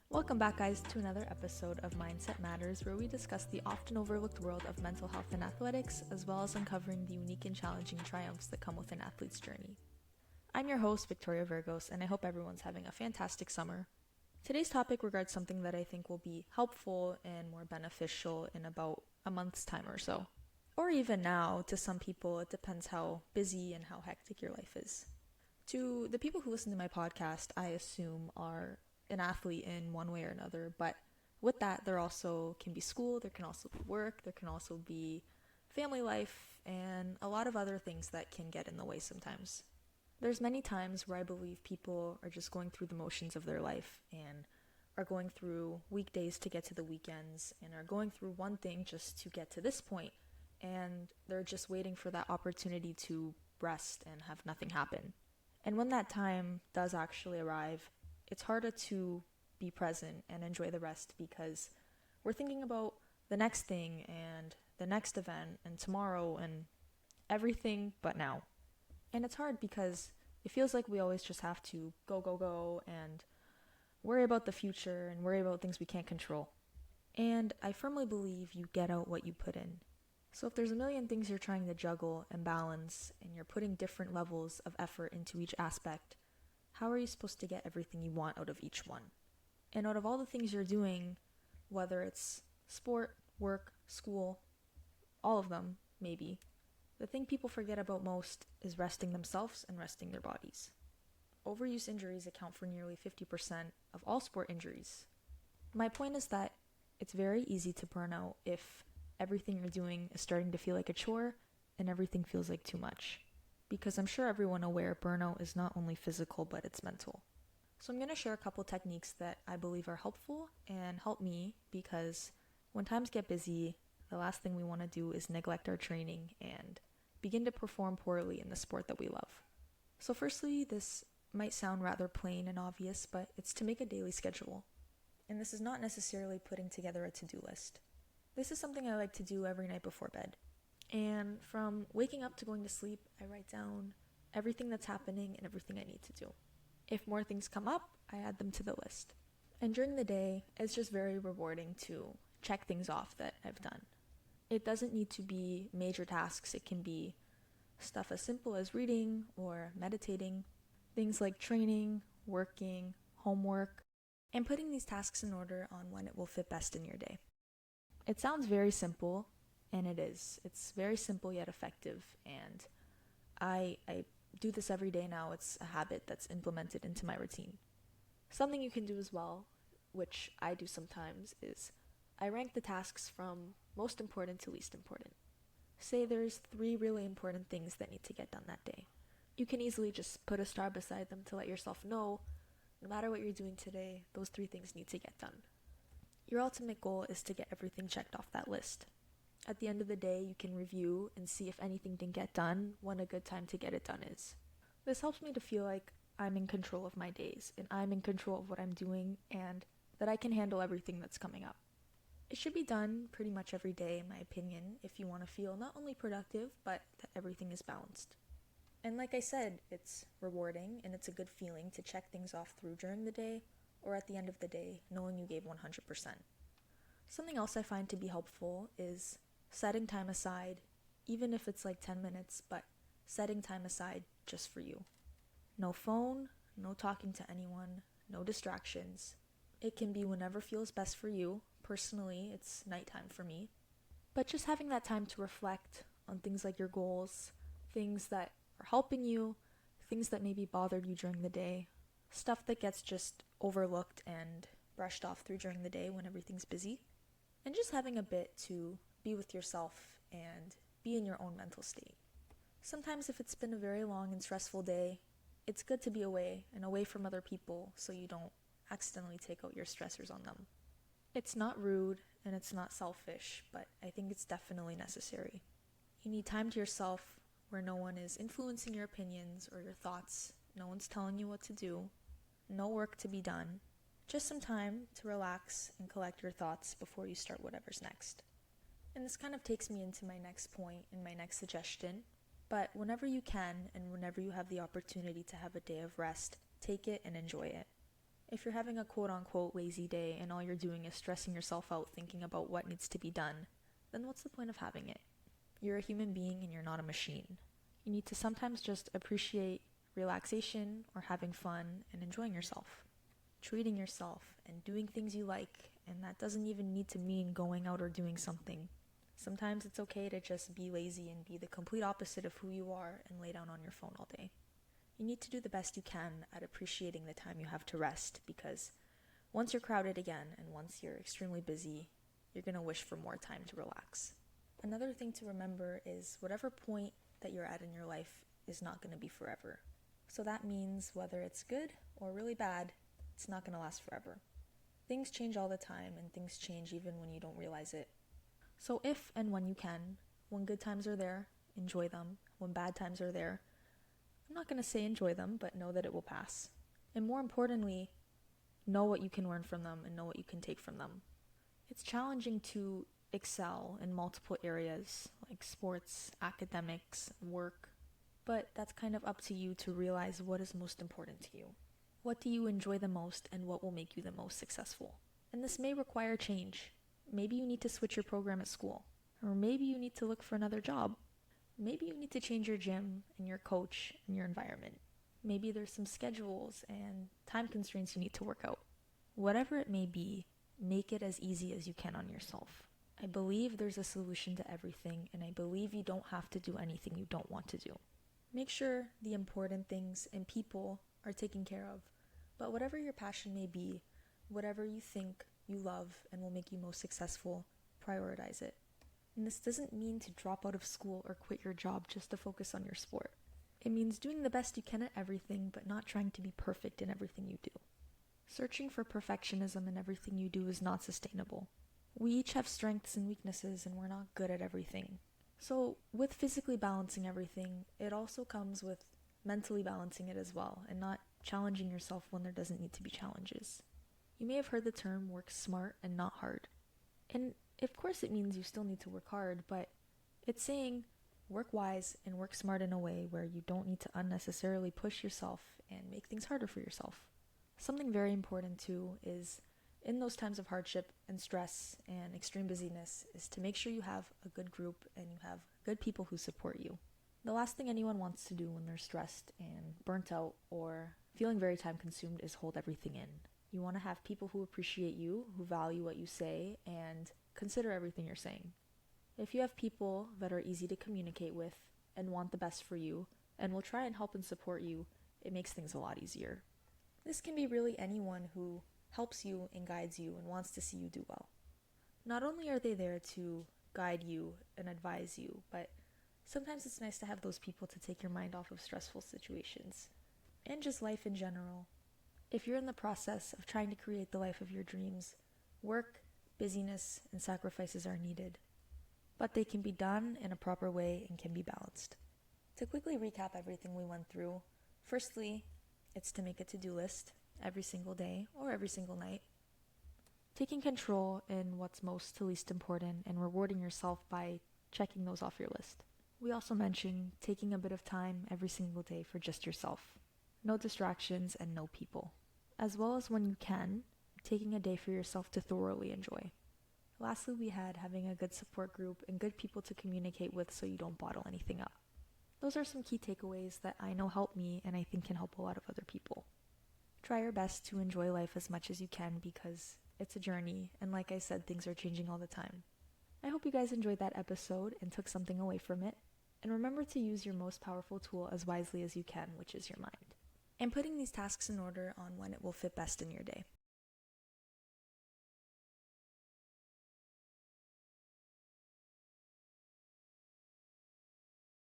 Welcome back, guys, to another episode of Mindset Matters, where we discuss the often overlooked world of mental health and athletics, as well as uncovering the unique and challenging triumphs that come with an athlete's journey. I'm your host, Victoria Virgos, and I hope everyone's having a fantastic summer. Today's topic regards something that I think will be helpful and more beneficial in about a month's time or so. Or even now, to some people, it depends how busy and how hectic your life is. To the people who listen to my podcast, I assume are an athlete in one way or another, but with that, there also can be school, there can also be work, there can also be family life, and a lot of other things that can get in the way sometimes. There's many times where I believe people are just going through the motions of their life and are going through weekdays to get to the weekends and are going through one thing just to get to this point, and they're just waiting for that opportunity to rest and have nothing happen. And when that time does actually arrive, it's harder to be present and enjoy the rest because we're thinking about the next thing and the next event and tomorrow and everything but now. And it's hard because it feels like we always just have to go, go, go and worry about the future and worry about things we can't control. And I firmly believe you get out what you put in. So if there's a million things you're trying to juggle and balance and you're putting different levels of effort into each aspect, how are you supposed to get everything you want out of each one? And out of all the things you're doing, whether it's sport, work, school, all of them, maybe, the thing people forget about most is resting themselves and resting their bodies. Overuse injuries account for nearly 50% of all sport injuries. My point is that it's very easy to burn out if everything you're doing is starting to feel like a chore and everything feels like too much. Because I'm sure everyone aware burnout is not only physical but it's mental. So I'm going to share a couple techniques that I believe are helpful and help me because when times get busy, the last thing we want to do is neglect our training and begin to perform poorly in the sport that we love. So firstly, this might sound rather plain and obvious, but it's to make a daily schedule. And this is not necessarily putting together a to-do list. This is something I like to do every night before bed. And from waking up to going to sleep, I write down everything that's happening and everything I need to do. If more things come up, I add them to the list. And during the day, it's just very rewarding to check things off that I've done. It doesn't need to be major tasks. It can be stuff as simple as reading or meditating, things like training, working, homework, and putting these tasks in order on when it will fit best in your day. It sounds very simple, and it is. It's very simple yet effective, and I do this every day now. It's a habit that's implemented into my routine. Something you can do as well, which I do sometimes, is I rank the tasks from most important to least important. Say there's 3 really important things that need to get done that day. You can easily just put a star beside them to let yourself know, no matter what you're doing today, those 3 things need to get done. Your ultimate goal is to get everything checked off that list. At the end of the day, you can review and see if anything didn't get done, when a good time to get it done is. This helps me to feel like I'm in control of my days and I'm in control of what I'm doing and that I can handle everything that's coming up. It should be done pretty much every day, in my opinion, if you want to feel not only productive, but that everything is balanced. And like I said, it's rewarding and it's a good feeling to check things off through during the day or at the end of the day, knowing you gave 100%. Something else I find to be helpful is setting time aside, even if it's like 10 minutes, but setting time aside just for you. No phone, no talking to anyone, no distractions. It can be whenever feels best for you. Personally, it's nighttime for me. But just having that time to reflect on things like your goals, things that are helping you, things that maybe bothered you during the day, stuff that gets just overlooked and brushed off through during the day when everything's busy, and just having a bit to be with yourself and be in your own mental state. Sometimes if it's been a very long and stressful day, it's good to be away and away from other people so you don't accidentally take out your stressors on them. It's not rude and it's not selfish, but I think it's definitely necessary. You need time to yourself where no one is influencing your opinions or your thoughts, no one's telling you what to do, no work to be done, just some time to relax and collect your thoughts before you start whatever's next. And this kind of takes me into my next point and my next suggestion, but whenever you can and whenever you have the opportunity to have a day of rest, take it and enjoy it. If you're having a quote-unquote lazy day and all you're doing is stressing yourself out thinking about what needs to be done, then what's the point of having it? You're a human being and you're not a machine. You need to sometimes just appreciate relaxation or having fun and enjoying yourself. Treating yourself and doing things you like, and that doesn't even need to mean going out or doing something. Sometimes it's okay to just be lazy and be the complete opposite of who you are and lay down on your phone all day. You need to do the best you can at appreciating the time you have to rest, because once you're crowded again and once you're extremely busy, you're going to wish for more time to relax. Another thing to remember is whatever point that you're at in your life is not going to be forever. So that means whether it's good or really bad, it's not going to last forever. Things change all the time, and things change even when you don't realize it. So if and when you can, when good times are there, enjoy them. When bad times are there, I'm not going to say enjoy them, but know that it will pass. And more importantly, know what you can learn from them and know what you can take from them. It's challenging to excel in multiple areas like sports, academics, work, but that's kind of up to you to realize what is most important to you. What do you enjoy the most and what will make you the most successful? And this may require change. Maybe you need to switch your program at school, or maybe you need to look for another job. Maybe you need to change your gym and your coach and your environment. Maybe there's some schedules and time constraints you need to work out. Whatever it may be, make it as easy as you can on yourself. I believe there's a solution to everything, and I believe you don't have to do anything you don't want to do. Make sure the important things and people are taken care of, but whatever your passion may be, whatever you think you love and will make you most successful, prioritize it. And this doesn't mean to drop out of school or quit your job just to focus on your sport. It means doing the best you can at everything, but not trying to be perfect in everything you do. Searching for perfectionism in everything you do is not sustainable. We each have strengths and weaknesses, and we're not good at everything. So, with physically balancing everything, it also comes with mentally balancing it as well, and not challenging yourself when there doesn't need to be challenges. You may have heard the term work smart and not hard. And of course it means you still need to work hard, but it's saying work wise and work smart in a way where you don't need to unnecessarily push yourself and make things harder for yourself. Something very important too is in those times of hardship and stress and extreme busyness is to make sure you have a good group and you have good people who support you. The last thing anyone wants to do when they're stressed and burnt out or feeling very time consumed is hold everything in. You want to have people who appreciate you, who value what you say, and consider everything you're saying. If you have people that are easy to communicate with and want the best for you and will try and help and support you, it makes things a lot easier. This can be really anyone who helps you and guides you and wants to see you do well. Not only are they there to guide you and advise you, but sometimes it's nice to have those people to take your mind off of stressful situations and just life in general. If you're in the process of trying to create the life of your dreams, work, busyness, and sacrifices are needed, but they can be done in a proper way and can be balanced. To quickly recap everything we went through, firstly, it's to make a to-do list every single day or every single night. Taking control in what's most to least important and rewarding yourself by checking those off your list. We also mentioned taking a bit of time every single day for just yourself. No distractions and no people. As well as when you can, taking a day for yourself to thoroughly enjoy. Lastly, we had having a good support group and good people to communicate with so you don't bottle anything up. Those are some key takeaways that I know help me and I think can help a lot of other people. Try your best to enjoy life as much as you can because it's a journey, and like I said, things are changing all the time. I hope you guys enjoyed that episode and took something away from it. And remember to use your most powerful tool as wisely as you can, which is your mind. And putting these tasks in order on when it will fit best in your day.